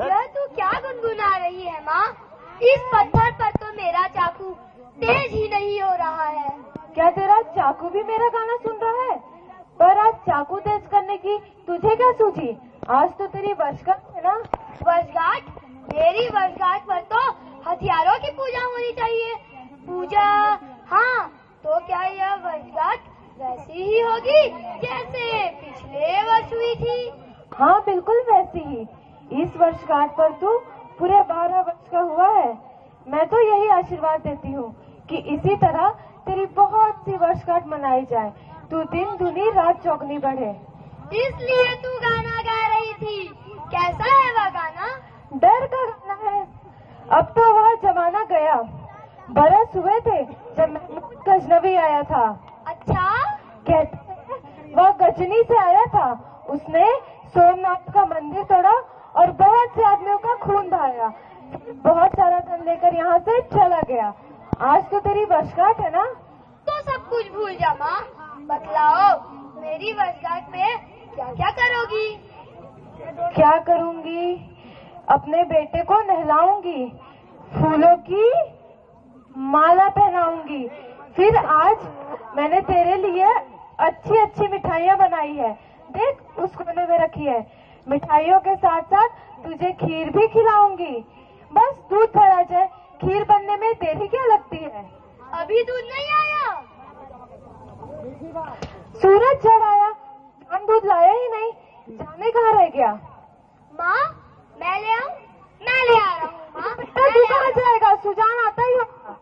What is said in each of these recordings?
यह तू क्या गुनगुना रही है माँ? इस पत्थर पर तो मेरा चाकू तेज ही नहीं हो रहा है। क्या तेरा चाकू भी मेरा गाना सुन रहा है? पर आज चाकू तेज करने की तुझे क्या सूझी? आज तो तेरी वर्षगांठ है ना? वर्षगांठ? मेरी वर्षगांठ पर तो हथियारों की पूजा होनी चाहिए। पूजा? हाँ, तो क्या यह वर्षगांठ वैसी ही होगी जैसे पिछले वर्ष हुई थी? हाँ, बिल्कुल वैसी ही। इस वर्षगांठ पर तू पूरे 12 वर्ष का हुआ है। मैं तो यही आशीर्वाद देती हूँ कि इसी तरह तेरी बहुत सी वर्षगांठ मनाई जाए, तू दिन दुनी रात चौगनी बढ़े। इसलिए तू गाना गा रही थी। कैसा है वह गाना? डर का गाना है। अब तो वह जमाना गया। बरस हुए थे जब महमूद गजनवी आया था। अच्छा? कहते हैं वह गजनी से आया था। उसने सोमनाथ का मंदिर तोड़ा और बहुत से आदमियों का खून बहाया। बहुत सारा धन लेकर यहाँ से चला गया। आज तो तेरी वर्षगांठ है ना? तो सब कुछ भूल जा माँ। बतलाओ, मेरी वर्षगांठ पे क्या क्या करोगी? क्या करूँगी? अपने बेटे को नहलाऊंगी, फूलों की माला पहनाऊंगी। फिर आज मैंने तेरे लिए अच्छी अच्छी मिठाइयाँ बनाई है। देख, उस कोने में रखी है। मिठाइयों के साथ साथ तुझे खीर भी खिलाऊंगी। बस दूध भरा जाए, खीर बनने में देरी क्या लगती है? अभी दूध नहीं आया? सूरज चढ़ आया, हम दूध लाया ही नहीं। जाने कहाँ रह गया? माँ, मैं ले आऊं? मैं ले आ रहा हूँ माँ। बेटा, तू कहाँ जाएगा? सुजान आता ही होगा।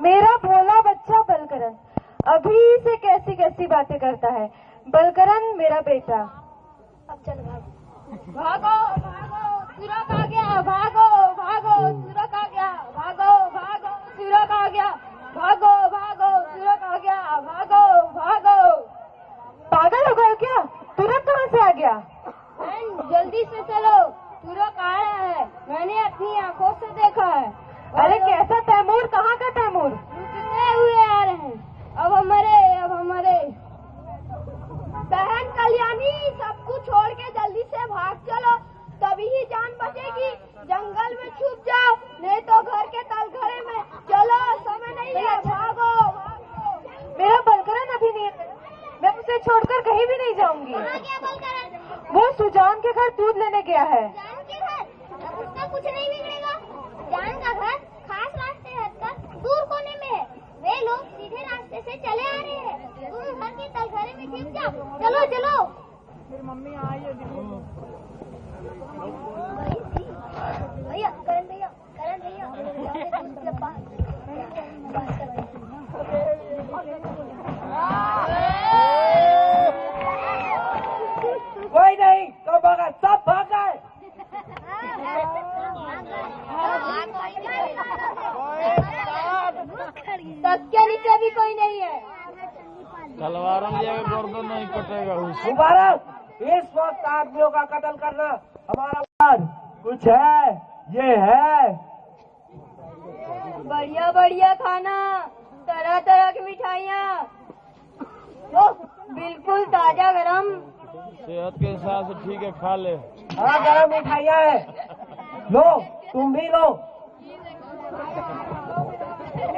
मेरा भोला बच्चा बलकरण अभी से कैसी कैसी बातें करता है। बलकरण मेरा बेटा। अब चल भाग। भागो भागो, सूरज आ गया। भागो भागो, सूरज आ गया। भागो भागो, सूरज आ गया। भागो भागो, सूरज आ गया। भागो भागो। पागल हो गए क्या? सूरज कहाँ से आ गया? जल्दी से चलो, सूरज आ रहा है। मैंने अपनी आंखों से देखा है। अरे कैसा तैमूर? कहाँ का तैमूर? लुटते हुए आ रहे हैं। अब हमारे बहन कल्याणी, सब कुछ छोड़ के जल्दी से भाग चलो, तभी ही जान बचेगी। जंगल में छुप जाओ, नहीं तो घर के तलघरे में। चलो, समय नहीं है, भागो भागो। मेरा बलकरण अभी नहीं है। मैं उसे छोड़कर कहीं भी नहीं जाऊंगी। कहाँ गया बलकरण? वो सुजान के घर दूध लेने गया है। जान के घर? अब उसका कुछ नहीं बिगड़ेगा। जान का घर खास रास्ते हटकर दूर कोने में है। वे लोग सीधे रास्ते से चले आ रहे हैं। तुम घर के तलघरे में छिप जाओ। चलो चलो। मेरी मम्मी आई है। भैया, करण भैया, करण भैया, कोई नहीं तो भागा, सब भाग गए। सबके नीचे भी कोई नहीं है। तलवार गर्दन नहीं कटेगा। मुबारक, इस वक्त आदमियों का कत्ल करना हमारा वाद। कुछ है, ये है बढ़िया बढ़िया खाना, तरह तरह की मिठाइयाँ, बिल्कुल ताजा गरम। सेहत के हिसाब से ठीक है, खा ले। हाँ, गरम मिठाइयाँ है। लो, तुम भी लो।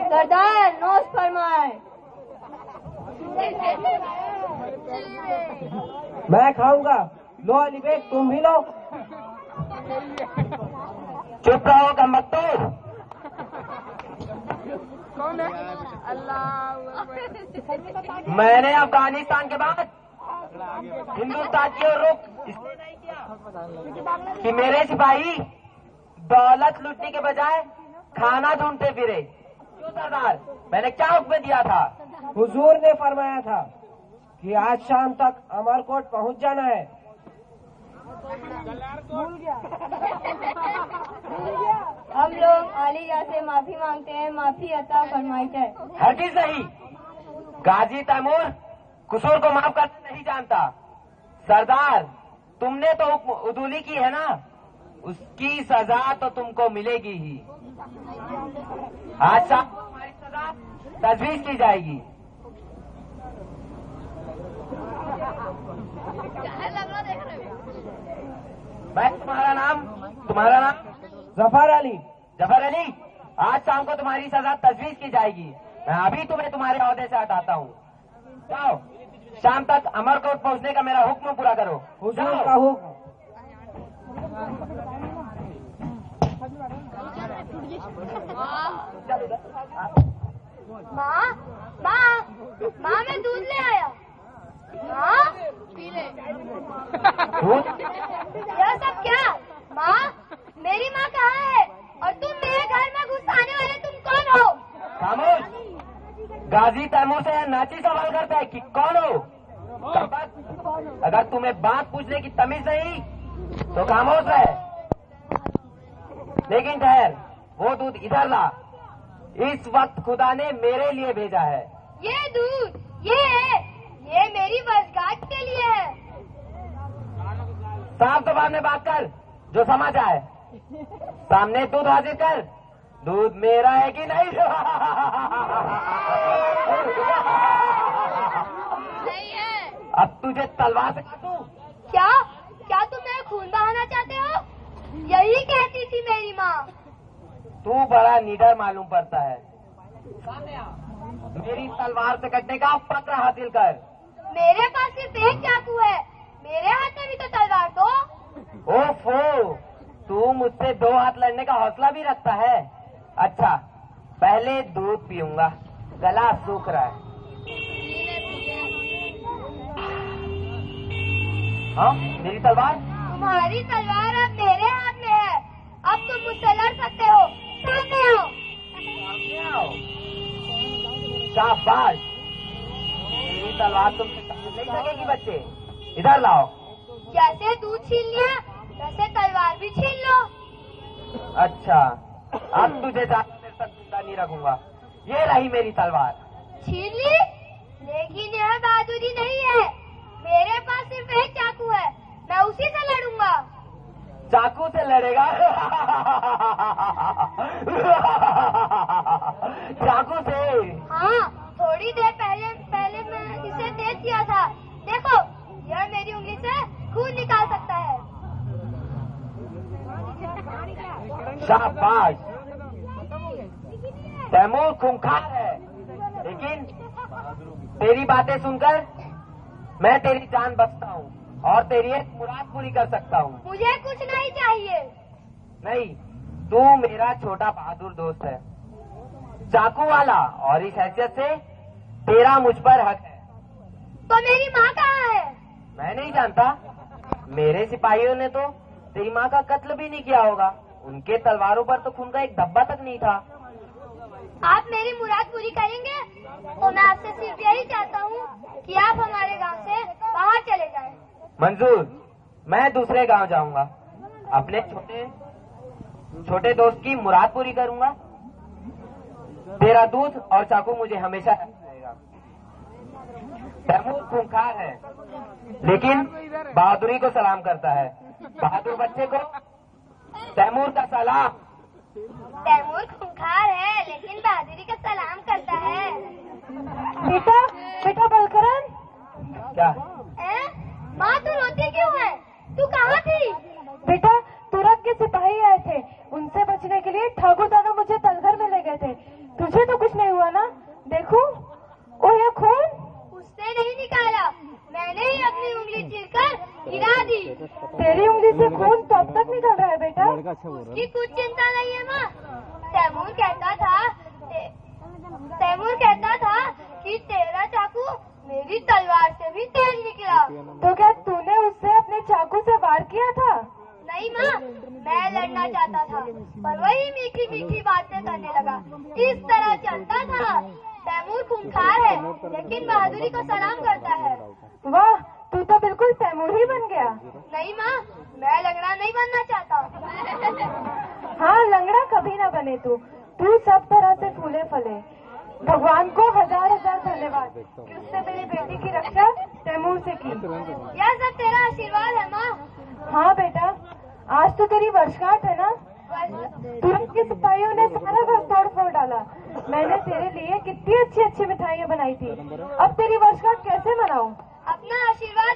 सरदार, नोश फरमाए। मैं खाऊंगा। लो अली बेग, तुम भी लो। चुप रहो गम्मतोर। कौन है? अल्लाह। मैंने अफगानिस्तान के बाद हिंदुस्तान की ओर रुख इसलिए नहीं किया कि मेरे सिपाही दौलत लूटने के बजाय खाना ढूंढते फिरे। क्यों सरदार, मैंने क्या हुक्म दिया था? हुजूर ने फरमाया था कि आज शाम तक अमरकोट पहुंच जाना है। भूल गया। हम लोग आलिया से माफी मांगते हैं, माफी अता फरमाई जाए। हरगिज़ नहीं। गाजी तैमूर कसूर को माफ करना नहीं जानता। सरदार, तुमने तो उदूली की है ना, उसकी सजा तो तुमको मिलेगी ही। आज शाम को हमारी सजा तजवीज की जाएगी। क्या लग रहा देख रहे हो? मैं तुम्हारा नाम जफर अली। जफर अली, आज शाम को तुम्हारी सजा तजवीज की जाएगी। मैं अभी तुम्हें तुम्हारे ओहदे से हटाता हूँ। जाओ, शाम तक अमरकोट पहुँचने का मेरा हुक्म पूरा करो। हुजूर का हुक्म। माँ माँ माँ, मैं दूध ले आया। माँ, पी ले। यह सब क्या? माँ, मेरी माँ कहाँ है? और तुम मेरे घर में घुस आने वाले तुम कौन हो? खामोश। गाजी तैमूर से नाची सवाल करता है कि कौन हो? अगर तुम्हें बात पूछने की तमीज नहीं तो खामोश रहे। लेकिन ठहर, वो दूध इधर ला। इस वक्त खुदा ने मेरे लिए भेजा है। ये दूध ये मेरी वर्षगांठ के लिए है। साफ जबान में बात कर, जो समझ आए। सामने दूध हाजिर कर। दूध मेरा है कि नहीं? नहीं है। अब तुझे तलवार से काटूं? क्या तुम मेरा खून बहाना चाहते हो? यही कहती थी मेरी माँ। तू बड़ा निडर मालूम पड़ता है। मेरी तलवार से कटने का पत्र हासिल कर। मेरे पास सिर्फ एक चाकू है, मेरे हाथ में भी तो तलवार दो। ओफो, तू मुझसे 2 हाथ लड़ने का हौसला भी रखता है। अच्छा, पहले दूध पीऊंगा, गला सूख रहा है। हाँ, मेरी तलवार? तुम्हारी तलवार अब मेरे हाथ में है। अब तुम मुझसे लड़ सकते हो। सामने आओ। शाबाश, मेरी तलवार तुमसे टक्कर नहीं सकेगी बच्चे। इधर लाओ। जैसे दूध छीन लिया वैसे तलवार भी छीन लो। अच्छा, अब तुझे ज्यादा देर तक जिंदा नहीं रखूंगा। ये रही मेरी तलवार। छीन ली? लेकिन यह बहादुरी नहीं है। मेरे पास सिर्फ एक चाकू है, मैं उसी से लड़ूंगा। चाकू से लड़ेगा? चाकू से? हाँ, थोड़ी देर पहले मैं इसे तेज किया था। देखो, यह मेरी उंगली से खून निकाल सकता है। शाबाश, तैमूर खूंखार है, लेकिन तेरी बातें सुनकर मैं तेरी जान बख्शता हूँ और तेरी एक मुराद पूरी कर सकता हूँ। मुझे कुछ नहीं चाहिए। नहीं, तू मेरा छोटा बहादुर दोस्त है, चाकू वाला, और इस हैसियत से तेरा मुझ पर हक है। तो मेरी माँ कहाँ है? मैं नहीं जानता। मेरे सिपाहियों ने तो तेरी माँ का कत्ल भी नहीं किया होगा। उनके तलवारों पर तो खून का एक धब्बा तक नहीं था। आप मेरी मुराद पूरी करेंगे तो मैं आपसे सिर्फ यही चाहता हूँ कि आप हमारे गांव से बाहर चले जाएं। मंजूर, मैं दूसरे गांव जाऊंगा, अपने छोटे दोस्त की मुराद पूरी करूंगा। तेरा दूध और चाकू मुझे हमेशा रहेगा। तैमूर खूंखार है, लेकिन बहादुरी को सलाम करता है। बहादुर बच्चे को तैमूर का सलाम। तैमूर खूंखार है, लेकिन बहादुरी का सलाम करता है। बेटा बलकरन। क्या? माँ, तू रोती क्यों है? तू कहाँ थी? बेटा, तुरक के सिपाही आए थे, उनसे बचने के लिए ठाकुर दादा मुझे तलघर में ले गए थे। तुझे तो कुछ नहीं हुआ ना? देखो, ओ ये खून। उसने नहीं निकाला, मैंने ही अपनी उंगली चीरकर गिरा दी। तेरी उंगली से खून तो अब तक निकल रहा है बेटा। उसकी कुछ चिंता नहीं है माँ। तैमूर कहता था कि तेरा चाकू मेरी तलवार से भी तेज निकला। तो क्या तूने उससे अपने चाकू से वार किया था? नहीं माँ, मैं लड़ना चाहता था, पर वही मीठी मीठी बातें करने लगा। इस तरह चलता था। तैमूर खूंखार है, लेकिन बहादुरी को सलाम करता है। वाह, तू तो बिल्कुल तैमूर ही बन गया। नहीं माँ, मैं लंगड़ा नहीं बनना चाहता। हाँ, लंगड़ा कभी ना बने तू सब तरह से फूले फले। भगवान को हजार हजार धन्यवाद कि उसने मेरी बेटी की रक्षा तैमूर से की। यह सब तेरा आशीर्वाद है माँ। हाँ बेटा, आज तो तेरी वर्षगांठ है ना। तुरंत के सिपाहियों ने सारा घर तोड़ फोड़ डाला। मैंने तेरे लिए कितनी अच्छी अच्छी मिठाइयाँ बनाई थी। अब तेरी वर्षगांठ कैसे मनाऊं? अपना आशीर्वाद